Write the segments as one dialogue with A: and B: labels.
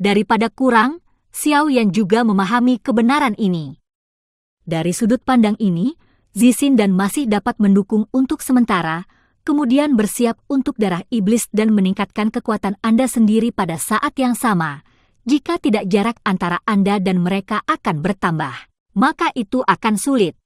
A: Daripada kurang, Xiao Yan juga memahami kebenaran ini. Dari sudut pandang ini, Zixin dan masih dapat mendukung untuk sementara, kemudian bersiap untuk darah iblis dan meningkatkan kekuatan Anda sendiri pada saat yang sama. Jika tidak, jarak antara Anda dan mereka akan bertambah, maka itu akan sulit.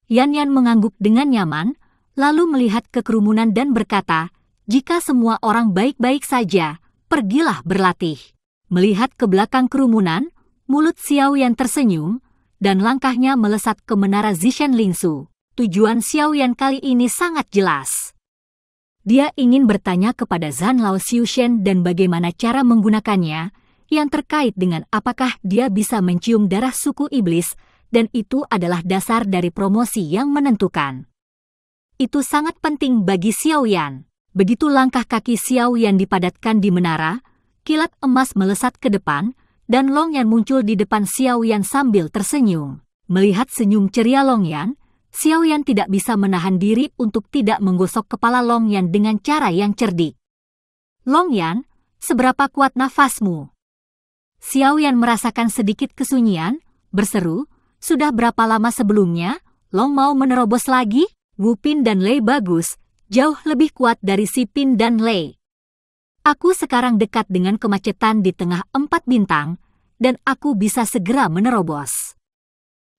A: Yan Yan mengangguk dengan nyaman, lalu melihat ke kerumunan dan berkata, jika semua orang baik-baik saja, pergilah berlatih. Melihat ke belakang kerumunan, mulut Xiao Yan tersenyum, dan langkahnya melesat ke menara Zishan Lingsu. Tujuan Xiao Yan kali ini sangat jelas. Dia ingin bertanya kepada Zhan Lao Xiushen dan bagaimana cara menggunakannya, yang terkait dengan apakah dia bisa mencium darah suku iblis, dan itu adalah dasar dari promosi yang menentukan. Itu sangat penting bagi Xiao Yan. Begitu langkah kaki Xiao Yan dipadatkan di menara, kilat emas melesat ke depan, dan Long Yan muncul di depan Xiao Yan sambil tersenyum. Melihat senyum ceria Long Yan, Xiao Yan tidak bisa menahan diri untuk tidak menggosok kepala Long Yan dengan cara yang cerdik. Long Yan, seberapa kuat nafasmu? Xiao Yan merasakan sedikit kesunyian, berseru, sudah berapa lama sebelumnya, Long mau menerobos lagi? Wu Pin dan Lei bagus, jauh lebih kuat dari Si Pin dan Lei. Aku sekarang dekat dengan kemacetan di tengah 4 bintang, dan aku bisa segera menerobos.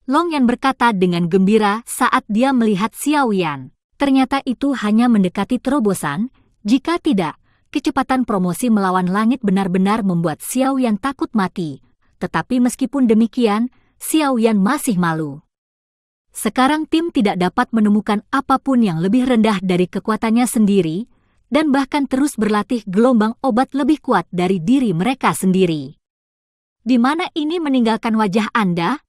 A: Long Yan berkata dengan gembira saat dia melihat Xiao Yan. Ternyata itu hanya mendekati terobosan, jika tidak, kecepatan promosi melawan langit benar-benar membuat Xiao Yan takut mati. Tetapi meskipun demikian, Xiao Yan masih malu. Sekarang tim tidak dapat menemukan apapun yang lebih rendah dari kekuatannya sendiri, dan bahkan terus berlatih gelombang obat lebih kuat dari diri mereka sendiri. Di mana ini meninggalkan wajah Anda?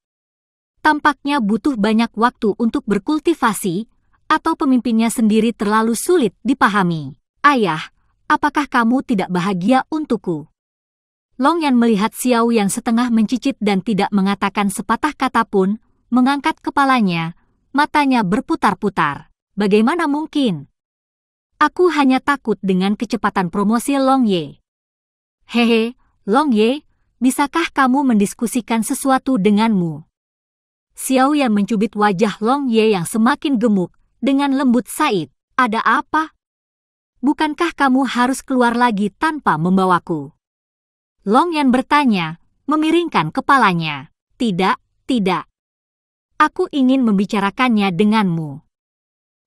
A: Tampaknya butuh banyak waktu untuk berkultivasi, atau pemimpinnya sendiri terlalu sulit dipahami. Ayah, apakah kamu tidak bahagia untukku? Long Yan melihat Xiao yang setengah mencicit dan tidak mengatakan sepatah kata pun, mengangkat kepalanya, matanya berputar-putar. Bagaimana mungkin? Aku hanya takut dengan kecepatan promosi Long Ye. Hehe, Long Ye, bisakah kamu mendiskusikan sesuatu denganmu? Xiao Yan mencubit wajah Long Ye yang semakin gemuk, dengan lembut Said. Ada apa? Bukankah kamu harus keluar lagi tanpa membawaku? Long Yan bertanya, memiringkan kepalanya. Tidak, tidak. Aku ingin membicarakannya denganmu.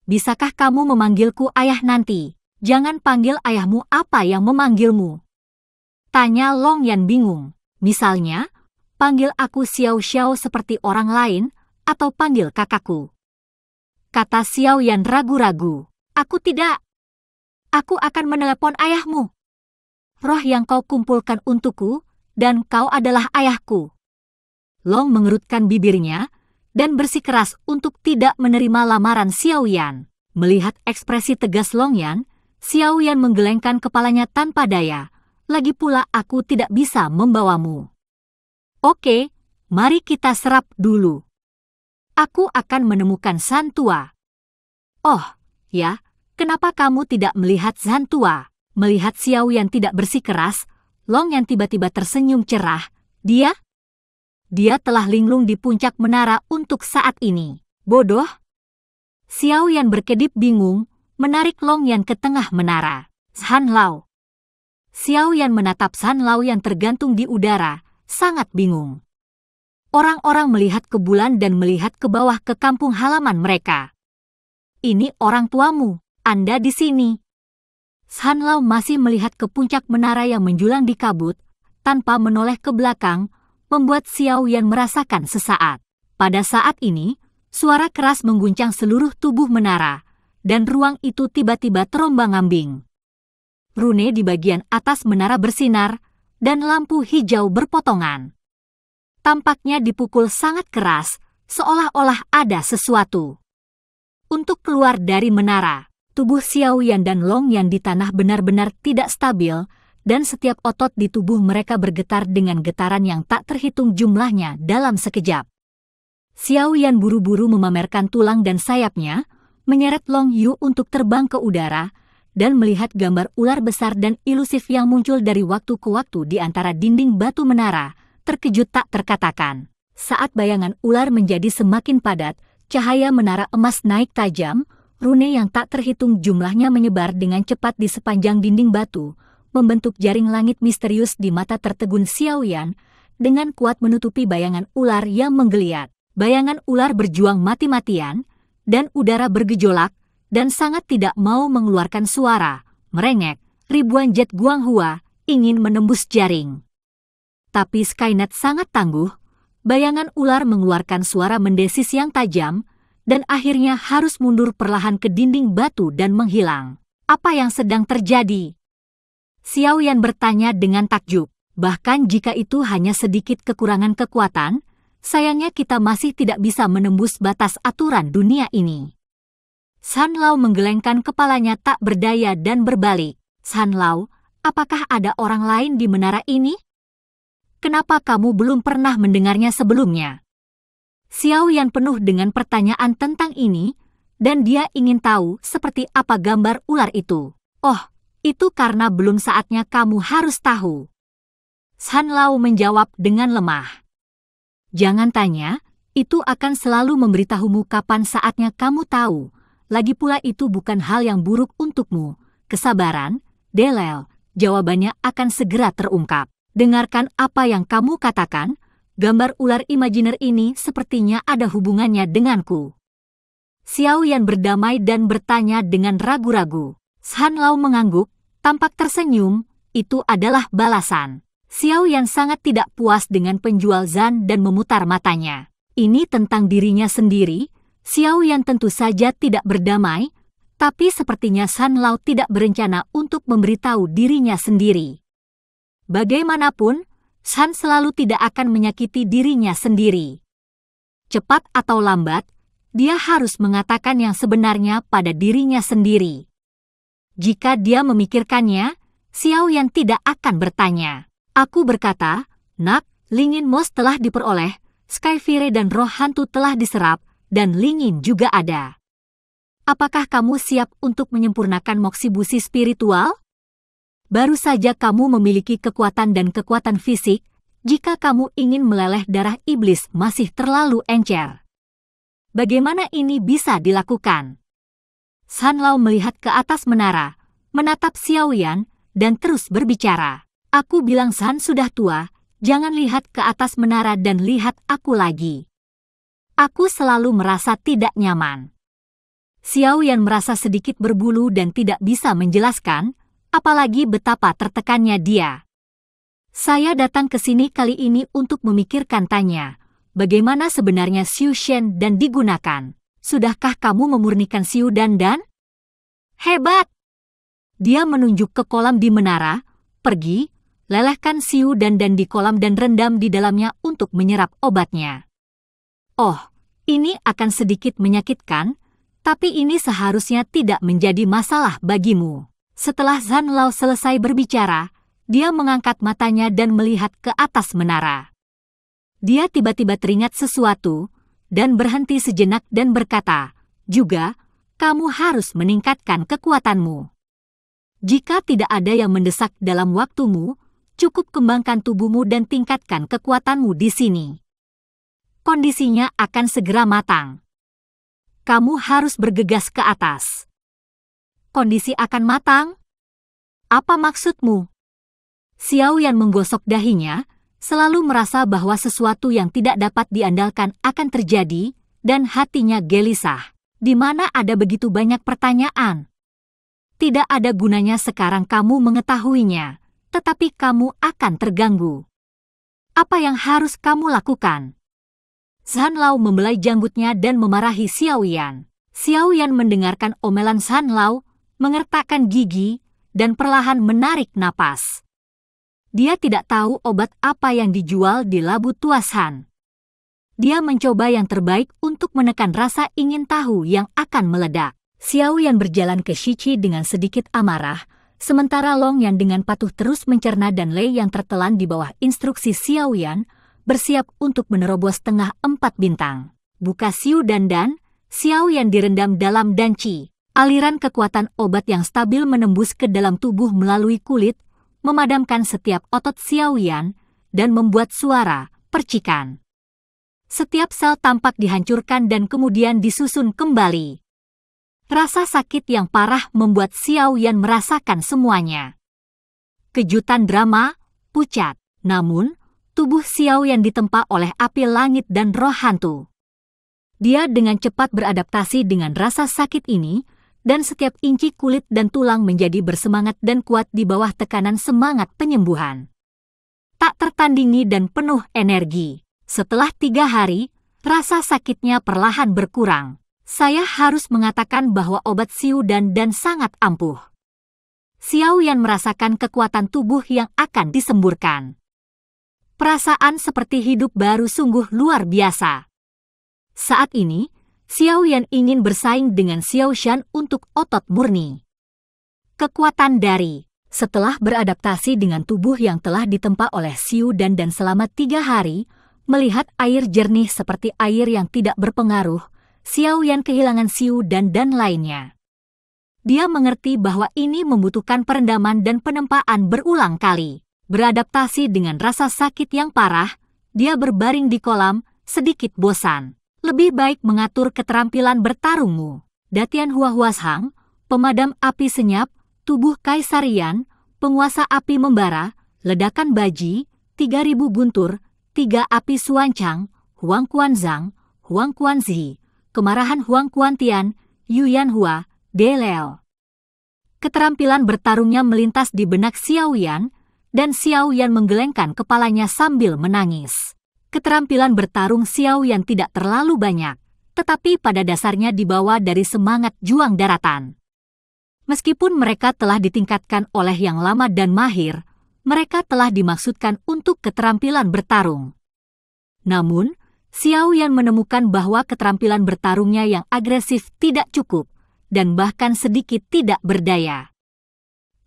A: Bisakah kamu memanggilku ayah nanti? Jangan panggil ayahmu apa yang memanggilmu. Tanya Long Yan bingung. Misalnya, panggil aku Xiao Xiao seperti orang lain, atau panggil kakakku. Kata Xiao Yan ragu-ragu. Aku tidak. Aku akan menelepon ayahmu. Roh yang kau kumpulkan untukku, dan kau adalah ayahku. Long mengerutkan bibirnya, dan bersikeras untuk tidak menerima lamaran Xiao Yan. Melihat ekspresi tegas Long Yan, Xiao Yan menggelengkan kepalanya tanpa daya. Lagi pula aku tidak bisa membawamu. Oke, mari kita serap dulu. Aku akan menemukan Zhan Tua. Oh, ya, kenapa kamu tidak melihat Zhan Tua? Melihat Xiao Yan tidak bersikeras, Long Yan tiba-tiba tersenyum cerah. Dia telah linglung di puncak menara untuk saat ini. Bodoh. Xiao Yan berkedip bingung, menarik Long Yan ke tengah menara. Zhan Lao. Xiao Yan menatap Zhan Lao yang tergantung di udara, sangat bingung. Orang-orang melihat ke bulan dan melihat ke bawah ke kampung halaman mereka. Ini orang tuamu, Anda di sini. Zhan Lao masih melihat ke puncak menara yang menjulang di kabut, tanpa menoleh ke belakang, membuat Xiao Yan merasakan sesaat. Pada saat ini, suara keras mengguncang seluruh tubuh menara, dan ruang itu tiba-tiba terombang-ambing. Rune di bagian atas menara bersinar, dan lampu hijau berpotongan. Tampaknya dipukul sangat keras, seolah-olah ada sesuatu. Untuk keluar dari menara, tubuh Xiao Yan dan Long Yan di tanah benar-benar tidak stabil, dan setiap otot di tubuh mereka bergetar dengan getaran yang tak terhitung jumlahnya dalam sekejap. Xiao Yan buru-buru memamerkan tulang dan sayapnya, menyeret Long Yu untuk terbang ke udara, dan melihat gambar ular besar dan ilusif yang muncul dari waktu ke waktu di antara dinding batu menara, terkejut tak terkatakan. Saat bayangan ular menjadi semakin padat, cahaya menara emas naik tajam, rune yang tak terhitung jumlahnya menyebar dengan cepat di sepanjang dinding batu, membentuk jaring langit misterius di mata tertegun Xiaoyan, dengan kuat menutupi bayangan ular yang menggeliat. Bayangan ular berjuang mati-matian, dan udara bergejolak, dan sangat tidak mau mengeluarkan suara, merengek, ribuan jet Guanghua ingin menembus jaring. Tapi Skynet sangat tangguh, bayangan ular mengeluarkan suara mendesis yang tajam, dan akhirnya harus mundur perlahan ke dinding batu dan menghilang. Apa yang sedang terjadi? Xiaoyan bertanya dengan takjub. Bahkan jika itu hanya sedikit kekurangan kekuatan, sayangnya kita masih tidak bisa menembus batas aturan dunia ini. San Lao menggelengkan kepalanya tak berdaya dan berbalik. San Lao, apakah ada orang lain di menara ini? Kenapa kamu belum pernah mendengarnya sebelumnya? Xiaoyan penuh dengan pertanyaan tentang ini, dan dia ingin tahu seperti apa gambar ular itu. Oh, itu karena belum saatnya kamu harus tahu. San Lao menjawab dengan lemah. Jangan tanya, itu akan selalu memberitahumu kapan saatnya kamu tahu. Lagi pula itu bukan hal yang buruk untukmu. Kesabaran, Delel, jawabannya akan segera terungkap. Dengarkan apa yang kamu katakan, gambar ular imajiner ini sepertinya ada hubungannya denganku. Xiaoyan berdamai dan bertanya dengan ragu-ragu. San Lao mengangguk, tampak tersenyum, itu adalah balasan. Xiaoyan sangat tidak puas dengan penjual Zan dan memutar matanya. Ini tentang dirinya sendiri. Xiaoyan tentu saja tidak berdamai, tapi sepertinya San Lao tidak berencana untuk memberitahu dirinya sendiri. Bagaimanapun, San selalu tidak akan menyakiti dirinya sendiri. Cepat atau lambat, dia harus mengatakan yang sebenarnya pada dirinya sendiri. Jika dia memikirkannya, Xiaoyan tidak akan bertanya. Aku berkata, Nak, Lingin Mos telah diperoleh, Skyfire dan roh hantu telah diserap, dan Lingin juga ada. Apakah kamu siap untuk menyempurnakan moksibusi spiritual? Baru saja kamu memiliki kekuatan dan kekuatan fisik, jika kamu ingin meleleh darah iblis masih terlalu encer. Bagaimana ini bisa dilakukan? San Lao melihat ke atas menara, menatap Xiaoyan, dan terus berbicara. Aku bilang San sudah tua, jangan lihat ke atas menara dan lihat aku lagi. Aku selalu merasa tidak nyaman. Xiaoyan merasa sedikit berbulu dan tidak bisa menjelaskan, apalagi betapa tertekannya dia. Saya datang ke sini kali ini untuk memikirkan tanya, bagaimana sebenarnya Xiu Shen dan digunakan. Sudahkah kamu memurnikan Xiu Dan? Hebat! Dia menunjuk ke kolam di menara, pergi, lelehkan Xiu Dan di kolam dan rendam di dalamnya untuk menyerap obatnya. Oh, ini akan sedikit menyakitkan, tapi ini seharusnya tidak menjadi masalah bagimu. Setelah San Lao selesai berbicara, dia mengangkat matanya dan melihat ke atas menara. Dia tiba-tiba teringat sesuatu, dan berhenti sejenak dan berkata, juga, kamu harus meningkatkan kekuatanmu. Jika tidak ada yang mendesak dalam waktumu, cukup kembangkan tubuhmu dan tingkatkan kekuatanmu di sini. Kondisinya akan segera matang. Kamu harus bergegas ke atas. Kondisi akan matang? Apa maksudmu? Xiaoyan menggosok dahinya, selalu merasa bahwa sesuatu yang tidak dapat diandalkan akan terjadi, dan hatinya gelisah. Di mana ada begitu banyak pertanyaan? Tidak ada gunanya sekarang kamu mengetahuinya, tetapi kamu akan terganggu. Apa yang harus kamu lakukan? San Lao membelai janggutnya dan memarahi Xiaoyan. Xiaoyan mendengarkan omelan San Lao, mengertakkan gigi, dan perlahan menarik napas. Dia tidak tahu obat apa yang dijual di Labu Tuasan. Dia mencoba yang terbaik untuk menekan rasa ingin tahu yang akan meledak. Xiaoyan berjalan ke Shichi dengan sedikit amarah, sementara Long yang dengan patuh terus mencerna dan Lei yang tertelan di bawah instruksi Xiaoyan, bersiap untuk menerobos tengah 4 bintang. Buka Xiu Dan, Xiaoyan direndam dalam danci. Aliran kekuatan obat yang stabil menembus ke dalam tubuh melalui kulit, memadamkan setiap otot Xiao Yan, dan membuat suara percikan. Setiap sel tampak dihancurkan dan kemudian disusun kembali. Rasa sakit yang parah membuat Xiao Yan merasakan semuanya. Kejutan drama, pucat. Namun, tubuh Xiao Yan ditempa oleh api langit dan roh hantu. Dia dengan cepat beradaptasi dengan rasa sakit ini, dan setiap inci kulit dan tulang menjadi bersemangat dan kuat di bawah tekanan semangat penyembuhan. Tak tertandingi dan penuh energi. Setelah 3 hari, rasa sakitnya perlahan berkurang. Saya harus mengatakan bahwa obat Xiu dan sangat ampuh. Xiao Yan merasakan kekuatan tubuh yang akan disemburkan. Perasaan seperti hidup baru sungguh luar biasa. Saat ini, Xiao Yan ingin bersaing dengan Xiao Shan untuk otot murni. Kekuatan dari setelah beradaptasi dengan tubuh yang telah ditempa oleh Xiu dan selama 3 hari, melihat air jernih seperti air yang tidak berpengaruh, Xiao Yan kehilangan Xiu dan lainnya. Dia mengerti bahwa ini membutuhkan perendaman dan penempaan berulang kali. Beradaptasi dengan rasa sakit yang parah, dia berbaring di kolam, sedikit bosan. Lebih baik mengatur keterampilan bertarungmu. Datian Hua Huashang, pemadam api senyap, tubuh Kaisar Yan, penguasa api membara, ledakan baji, 3000 guntur, 3 api suancang, Huang Kuanzang, Huang Kuanzi, kemarahan Huang Kuantian, Yuyan Hua, De Leo. Keterampilan bertarungnya melintas di benak Xiao Yan, dan Xiao Yan menggelengkan kepalanya sambil menangis. Keterampilan bertarung Xiao Yan tidak terlalu banyak, tetapi pada dasarnya dibawa dari semangat juang daratan. Meskipun mereka telah ditingkatkan oleh yang lama dan mahir, mereka telah dimaksudkan untuk keterampilan bertarung. Namun, Xiao Yan menemukan bahwa keterampilan bertarungnya yang agresif tidak cukup, dan bahkan sedikit tidak berdaya.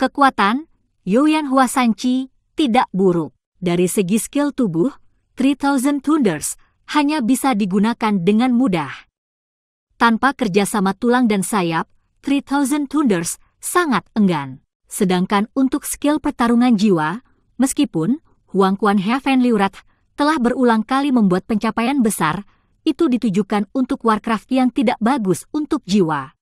A: Kekuatan, Youyan Hua Sanchi, tidak buruk. Dari segi skill tubuh, 3000 Thunders hanya bisa digunakan dengan mudah. Tanpa kerjasama tulang dan sayap, 3000 Thunders sangat enggan. Sedangkan untuk skill pertarungan jiwa, meskipun Huang Quan Heaven Liurat telah berulang kali membuat pencapaian besar, itu ditujukan untuk Warcraft yang tidak bagus untuk jiwa.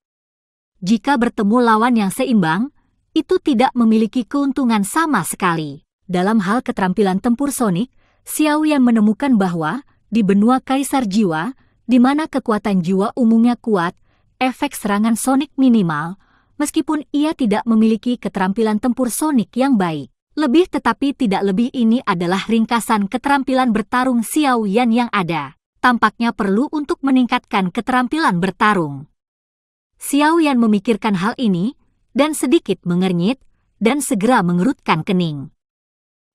A: Jika bertemu lawan yang seimbang, itu tidak memiliki keuntungan sama sekali. Dalam hal keterampilan tempur sonik, Xiao Yan menemukan bahwa di benua Kaisar Jiwa, di mana kekuatan jiwa umumnya kuat, efek serangan sonik minimal, meskipun ia tidak memiliki keterampilan tempur sonik yang baik. Lebih tetapi tidak lebih ini adalah ringkasan keterampilan bertarung Xiao Yan yang ada. Tampaknya perlu untuk meningkatkan keterampilan bertarung. Xiao Yan memikirkan hal ini, dan sedikit mengernyit, dan segera mengerutkan kening.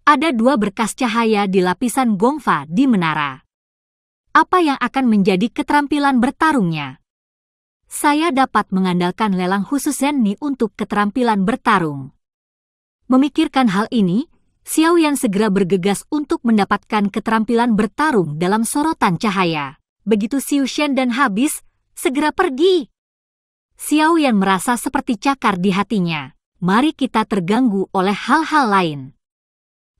A: Ada 2 berkas cahaya di lapisan gongfa di menara. Apa yang akan menjadi keterampilan bertarungnya? Saya dapat mengandalkan lelang khusus Zenni untuk keterampilan bertarung. Memikirkan hal ini, Xiao Yan segera bergegas untuk mendapatkan keterampilan bertarung dalam sorotan cahaya. Begitu Xiu Shen dan habis, segera pergi. Xiao Yan merasa seperti cakar di hatinya. Mari kita terganggu oleh hal-hal lain.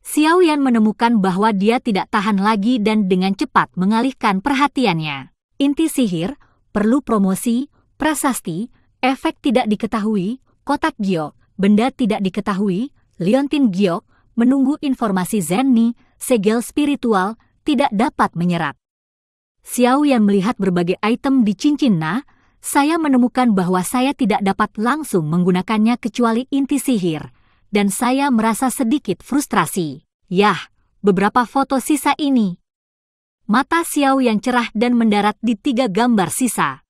A: Xiao Yan menemukan bahwa dia tidak tahan lagi dan dengan cepat mengalihkan perhatiannya. Inti sihir, perlu promosi, prasasti, efek tidak diketahui, kotak giok, benda tidak diketahui, liontin giok, menunggu informasi Zenni, segel spiritual, tidak dapat menyerap. Xiao Yan melihat berbagai item di cincin Na, saya menemukan bahwa saya tidak dapat langsung menggunakannya kecuali inti sihir, dan saya merasa sedikit frustrasi. Yah, beberapa foto sisa ini. Mata Xiao yang cerah dan mendarat di 3 gambar sisa.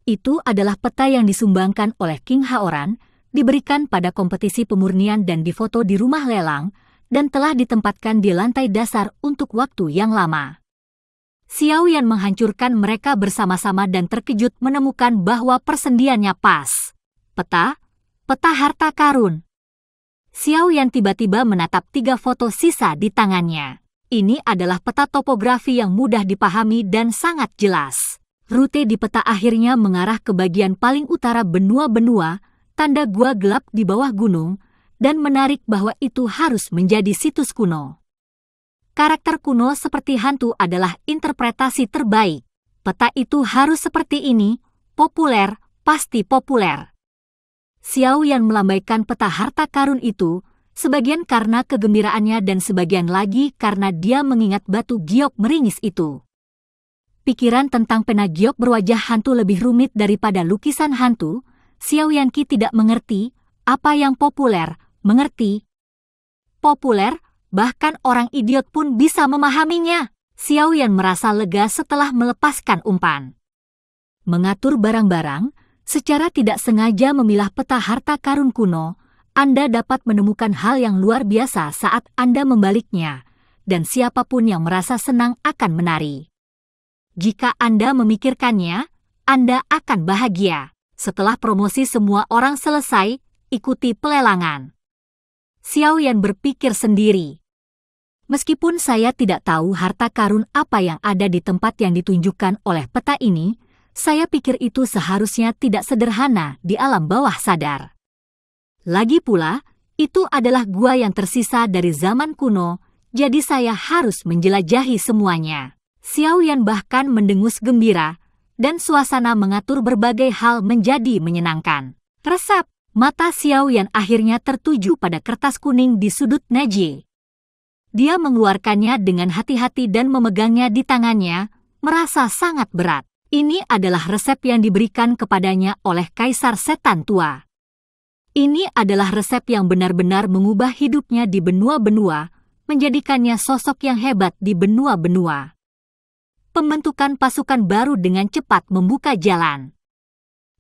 A: Itu adalah peta yang disumbangkan oleh King Haoran, diberikan pada kompetisi pemurnian dan difoto di rumah lelang, dan telah ditempatkan di lantai dasar untuk waktu yang lama. Xiao Yan menghancurkan mereka bersama-sama dan terkejut menemukan bahwa persendiannya pas. Peta harta karun. Xiao Yan tiba-tiba menatap 3 foto sisa di tangannya. Ini adalah peta topografi yang mudah dipahami dan sangat jelas. Rute di peta akhirnya mengarah ke bagian paling utara benua-benua, tanda gua gelap di bawah gunung, dan menarik bahwa itu harus menjadi situs kuno. Karakter kuno seperti hantu adalah interpretasi terbaik. Peta itu harus seperti ini, populer, pasti populer. Xiao Yan melambaikan peta harta karun itu, sebagian karena kegembiraannya dan sebagian lagi karena dia mengingat batu giok meringis itu. Pikiran tentang pena giok berwajah hantu lebih rumit daripada lukisan hantu. Xiao Yanqi tidak mengerti apa yang populer, mengerti. Populer, bahkan orang idiot pun bisa memahaminya. Xiao Yan merasa lega setelah melepaskan umpan. Mengatur barang-barang, secara tidak sengaja memilah peta harta karun kuno, Anda dapat menemukan hal yang luar biasa saat Anda membaliknya, dan siapapun yang merasa senang akan menari. Jika Anda memikirkannya, Anda akan bahagia. Setelah promosi semua orang selesai, ikuti pelelangan. Xiao Yan berpikir sendiri. Meskipun saya tidak tahu harta karun apa yang ada di tempat yang ditunjukkan oleh peta ini, saya pikir itu seharusnya tidak sederhana di alam bawah sadar. Lagi pula, itu adalah gua yang tersisa dari zaman kuno, jadi saya harus menjelajahi semuanya. Xiao Yan bahkan mendengus gembira, dan suasana mengatur berbagai hal menjadi menyenangkan. Resep, mata Xiao Yan akhirnya tertuju pada kertas kuning di sudut meja. Dia mengeluarkannya dengan hati-hati dan memegangnya di tangannya, merasa sangat berat. Ini adalah resep yang diberikan kepadanya oleh Kaisar Setan Tua. Ini adalah resep yang benar-benar mengubah hidupnya di benua-benua, menjadikannya sosok yang hebat di benua-benua. Pembentukan pasukan baru dengan cepat membuka jalan.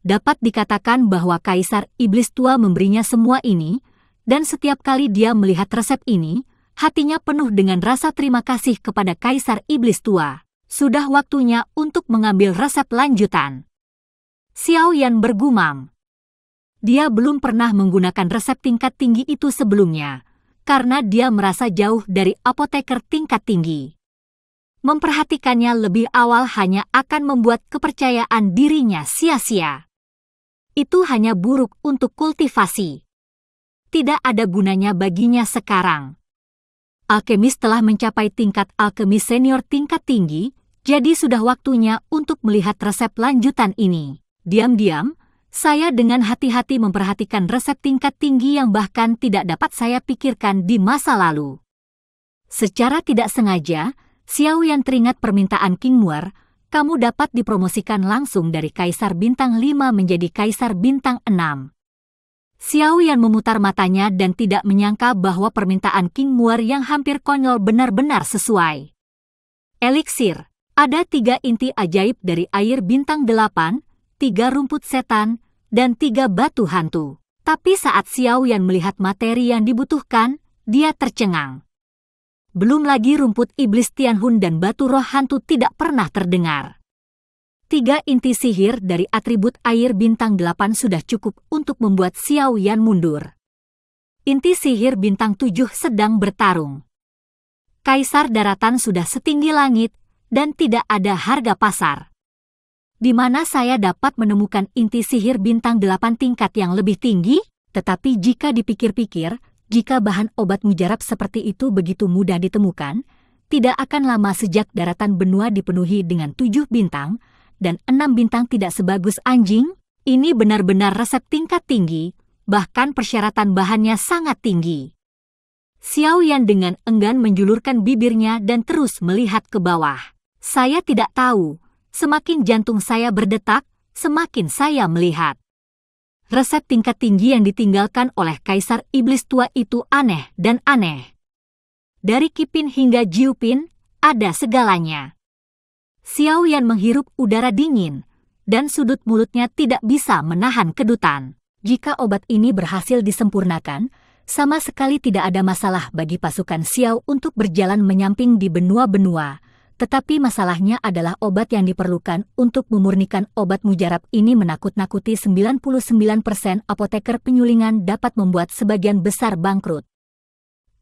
A: Dapat dikatakan bahwa Kaisar Iblis Tua memberinya semua ini, dan setiap kali dia melihat resep ini, hatinya penuh dengan rasa terima kasih kepada Kaisar Iblis Tua. Sudah waktunya untuk mengambil resep lanjutan. Xiao Yan bergumam. Dia belum pernah menggunakan resep tingkat tinggi itu sebelumnya, karena dia merasa jauh dari apoteker tingkat tinggi. Memperhatikannya lebih awal hanya akan membuat kepercayaan dirinya sia-sia. Itu hanya buruk untuk kultivasi. Tidak ada gunanya baginya sekarang. Alkemis telah mencapai tingkat alkemis senior tingkat tinggi, jadi sudah waktunya untuk melihat resep lanjutan ini. Diam-diam, saya dengan hati-hati memperhatikan resep tingkat tinggi yang bahkan tidak dapat saya pikirkan di masa lalu. Secara tidak sengaja, Xiao Yan teringat permintaan King Muer, kamu dapat dipromosikan langsung dari Kaisar Bintang 5 menjadi Kaisar Bintang 6. Xiao Yan memutar matanya dan tidak menyangka bahwa permintaan King Muer yang hampir konyol benar-benar sesuai. Eliksir, ada 3 inti ajaib dari air bintang 8, 3 rumput setan, dan 3 batu hantu. Tapi saat Xiao Yan melihat materi yang dibutuhkan, dia tercengang. Belum lagi rumput iblis Tianhun dan batu roh hantu tidak pernah terdengar. 3 inti sihir dari atribut air bintang 8 sudah cukup untuk membuat Xiao Yan mundur. Inti sihir bintang 7 sedang bertarung. Kaisar daratan sudah setinggi langit dan tidak ada harga pasar. Di mana saya dapat menemukan inti sihir bintang 8 tingkat yang lebih tinggi? Tetapi jika dipikir-pikir, jika bahan obat mujarab seperti itu begitu mudah ditemukan, tidak akan lama sejak daratan benua dipenuhi dengan 7 bintang, dan 6 bintang tidak sebagus anjing. Ini benar-benar resep tingkat tinggi, bahkan persyaratan bahannya sangat tinggi. Xiao Yan dengan enggan menjulurkan bibirnya dan terus melihat ke bawah. Saya tidak tahu, semakin jantung saya berdetak, semakin saya melihat. Resep tingkat tinggi yang ditinggalkan oleh Kaisar Iblis Tua itu aneh dan aneh. Dari Kipin hingga Jiupin, ada segalanya. Xiao Yan menghirup udara dingin, dan sudut mulutnya tidak bisa menahan kedutan. Jika obat ini berhasil disempurnakan, sama sekali tidak ada masalah bagi pasukan Xiao untuk berjalan menyamping di benua-benua. Tetapi masalahnya adalah obat yang diperlukan untuk memurnikan obat mujarab ini menakut-nakuti 99% apoteker penyulingan dapat membuat sebagian besar bangkrut.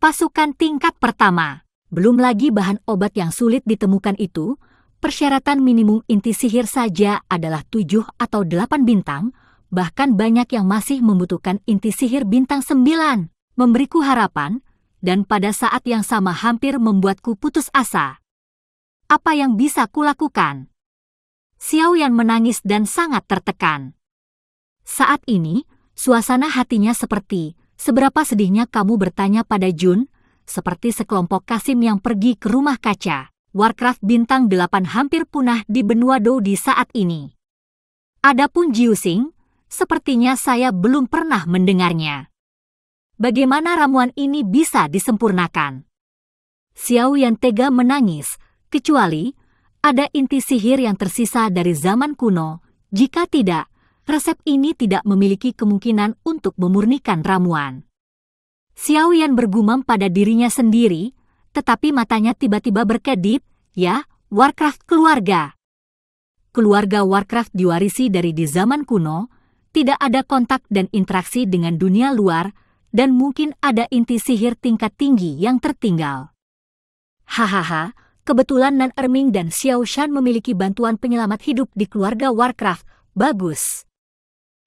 A: Pasukan tingkat pertama, belum lagi bahan obat yang sulit ditemukan itu, Persyaratan minimum inti sihir saja adalah 7 atau 8 bintang, bahkan banyak yang masih membutuhkan inti sihir bintang 9, memberiku harapan, dan pada saat yang sama hampir membuatku putus asa. Apa yang bisa kulakukan? Xiao Yan menangis dan sangat tertekan. Saat ini, suasana hatinya seperti, seberapa sedihnya kamu bertanya pada Jun, seperti sekelompok Kasim yang pergi ke rumah kaca. Warcraft bintang 8 hampir punah di benua Dou di saat ini. Adapun Jiuxing, sepertinya saya belum pernah mendengarnya. Bagaimana ramuan ini bisa disempurnakan? Xiao Yan tega menangis, kecuali ada inti sihir yang tersisa dari zaman kuno. Jika tidak, resep ini tidak memiliki kemungkinan untuk memurnikan ramuan. Xiao Yan bergumam pada dirinya sendiri, tetapi matanya tiba-tiba berkedip, ya, Warcraft keluarga. Keluarga Warcraft diwarisi dari di zaman kuno, tidak ada kontak dan interaksi dengan dunia luar, dan mungkin ada inti sihir tingkat tinggi yang tertinggal. Hahaha, kebetulan Nan Erming dan Xiao Shan memiliki bantuan penyelamat hidup di keluarga Warcraft. Bagus.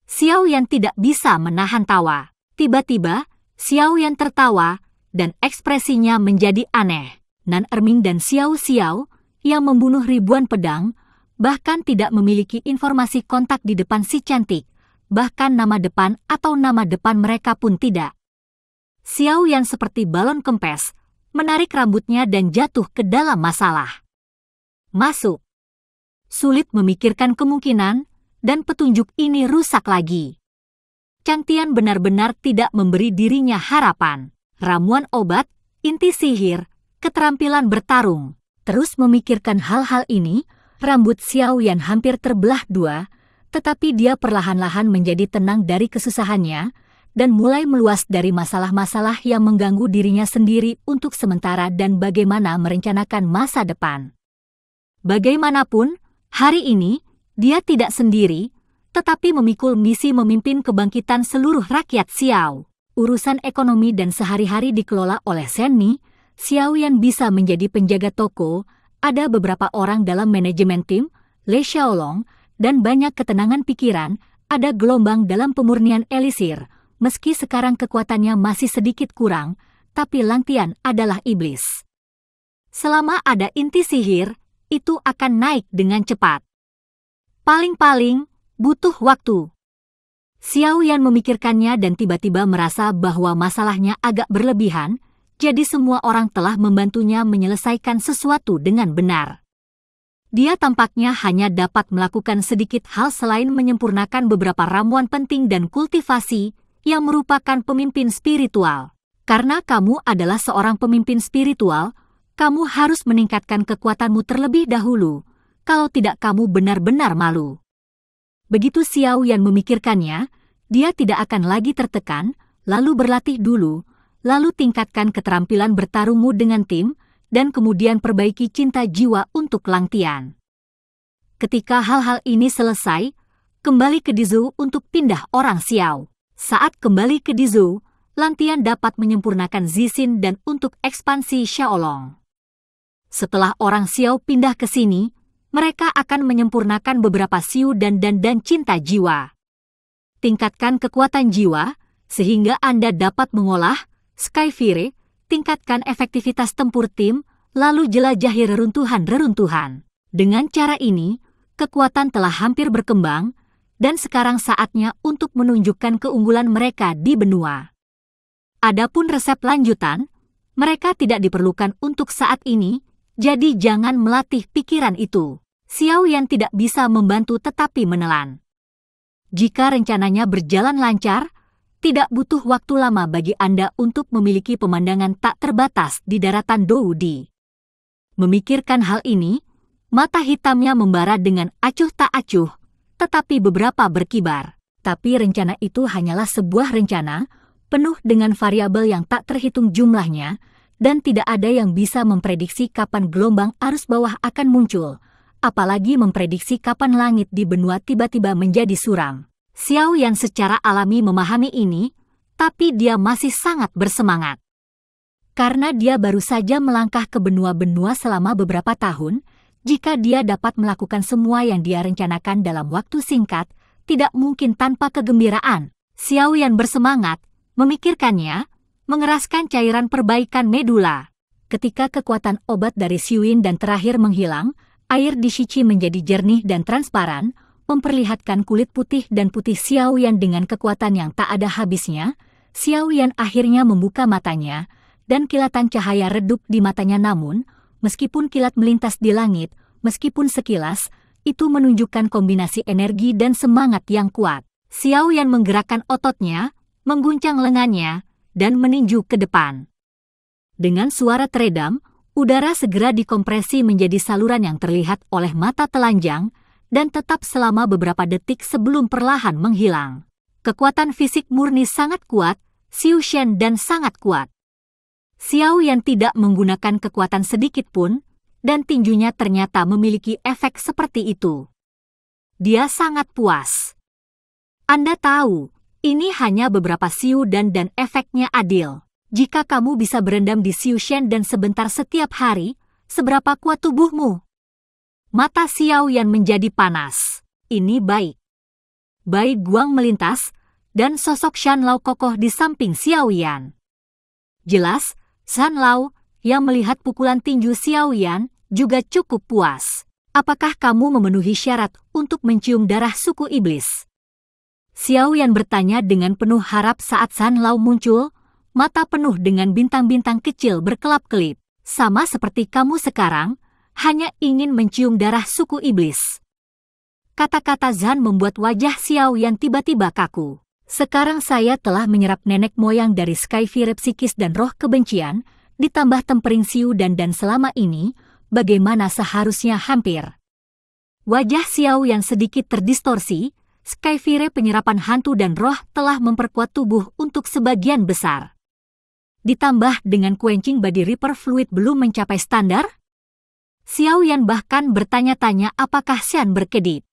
A: Xiao Yan tidak bisa menahan tawa. Tiba-tiba, Xiao Yan tertawa, dan ekspresinya menjadi aneh. Nan Erming dan Xiao Xiao, yang membunuh ribuan pedang, bahkan tidak memiliki informasi kontak di depan si cantik, bahkan nama depan atau nama depan mereka pun tidak. Xiao Yan seperti balon kempes, menarik rambutnya dan jatuh ke dalam masalah. Masuk. Sulit memikirkan kemungkinan, dan petunjuk ini rusak lagi. Chang Tian benar-benar tidak memberi dirinya harapan. Ramuan obat, inti sihir, keterampilan bertarung. Terus memikirkan hal-hal ini, rambut Xiao Yan hampir terbelah dua, tetapi dia perlahan-lahan menjadi tenang dari kesusahannya, dan mulai meluas dari masalah-masalah yang mengganggu dirinya sendiri untuk sementara dan bagaimana merencanakan masa depan. Bagaimanapun, hari ini, dia tidak sendiri, tetapi memikul misi memimpin kebangkitan seluruh rakyat Xiao. Urusan ekonomi dan sehari-hari dikelola oleh Shen Mi, Xiao Yan bisa menjadi penjaga toko, ada beberapa orang dalam manajemen tim, Le Xiaolong, dan banyak ketenangan pikiran, ada gelombang dalam pemurnian elisir. Meski sekarang kekuatannya masih sedikit kurang, tapi Lang Tian adalah iblis. Selama ada inti sihir, itu akan naik dengan cepat. Paling-paling, butuh waktu. Xiao Yan memikirkannya dan tiba-tiba merasa bahwa masalahnya agak berlebihan, jadi semua orang telah membantunya menyelesaikan sesuatu dengan benar. Dia tampaknya hanya dapat melakukan sedikit hal selain menyempurnakan beberapa ramuan penting dan kultivasi, yang merupakan pemimpin spiritual. Karena kamu adalah seorang pemimpin spiritual, kamu harus meningkatkan kekuatanmu terlebih dahulu, kalau tidak kamu benar-benar malu. Begitu Xiao Yan memikirkannya, dia tidak akan lagi tertekan, lalu berlatih dulu, lalu tingkatkan keterampilan bertarungmu dengan tim, dan kemudian perbaiki cinta jiwa untuk Lang Tian. Ketika hal-hal ini selesai, kembali ke Dizhou untuk pindah orang Xiao. Saat kembali ke Dizhou, Lang Tian dapat menyempurnakan Zixin dan untuk ekspansi Xiaolong. Setelah orang Xiao pindah ke sini, mereka akan menyempurnakan beberapa siu dan cinta jiwa. Tingkatkan kekuatan jiwa, sehingga Anda dapat mengolah, Skyfire, tingkatkan efektivitas tempur tim, lalu jelajahi reruntuhan-reruntuhan. Dengan cara ini, kekuatan telah hampir berkembang, dan sekarang saatnya untuk menunjukkan keunggulan mereka di benua. Adapun resep lanjutan, mereka tidak diperlukan untuk saat ini, jadi jangan melatih pikiran itu. Xiao Yan tidak bisa membantu tetapi menelan. Jika rencananya berjalan lancar, tidak butuh waktu lama bagi Anda untuk memiliki pemandangan tak terbatas di daratan Doudi. Memikirkan hal ini, mata hitamnya membara dengan acuh tak acuh, tetapi beberapa berkibar. Tapi rencana itu hanyalah sebuah rencana, penuh dengan variabel yang tak terhitung jumlahnya, dan tidak ada yang bisa memprediksi kapan gelombang arus bawah akan muncul, apalagi memprediksi kapan langit di benua tiba-tiba menjadi suram. Xiao Yan secara alami memahami ini, tapi dia masih sangat bersemangat. Karena dia baru saja melangkah ke benua-benua selama beberapa tahun, Jika dia dapat melakukan semua yang dia rencanakan dalam waktu singkat, tidak mungkin tanpa kegembiraan. Xiao Yan bersemangat, memikirkannya, mengeraskan cairan perbaikan medula. Ketika kekuatan obat dari Xiuyin dan terakhir menghilang, air di Shichi menjadi jernih dan transparan, memperlihatkan kulit putih dan putih Xiao Yan dengan kekuatan yang tak ada habisnya. Xiao Yan akhirnya membuka matanya, dan kilatan cahaya redup di matanya, namun, meskipun kilat melintas di langit, meskipun sekilas, itu menunjukkan kombinasi energi dan semangat yang kuat. Xiao Yan menggerakkan ototnya, mengguncang lengannya, dan meninju ke depan. Dengan suara teredam, udara segera dikompresi menjadi saluran yang terlihat oleh mata telanjang, dan tetap selama beberapa detik sebelum perlahan menghilang. Kekuatan fisik murni sangat kuat, Xiu Shen dan sangat kuat. Xiao Yan tidak menggunakan kekuatan sedikit pun, dan tinjunya ternyata memiliki efek seperti itu. Dia sangat puas. Anda tahu, ini hanya beberapa Xiu dan efeknya adil. Jika kamu bisa berendam di Xiu Shen dan sebentar setiap hari, seberapa kuat tubuhmu? Mata Xiao Yan menjadi panas. Ini baik. Bai Guang melintas, dan sosok Shan Lao kokoh di samping Xiao Yan. Jelas, Shan Lao, yang melihat pukulan tinju Xiao Yan, juga cukup puas. Apakah kamu memenuhi syarat untuk mencium darah suku iblis? Xiao Yan bertanya dengan penuh harap saat Shan Lao muncul, mata penuh dengan bintang-bintang kecil berkelap-kelip. Sama seperti kamu sekarang, hanya ingin mencium darah suku iblis. Kata-kata Zhan membuat wajah Xiao Yan tiba-tiba kaku. Sekarang saya telah menyerap nenek moyang dari Skyfire psikis dan roh kebencian, ditambah tempering Xiu dan selama ini, bagaimana seharusnya hampir. Wajah Xiao yang sedikit terdistorsi, Skyfire penyerapan hantu dan roh telah memperkuat tubuh untuk sebagian besar. Ditambah dengan quenching body reaper fluid belum mencapai standar? Xiao Yan bahkan bertanya-tanya apakah Xian berkedip.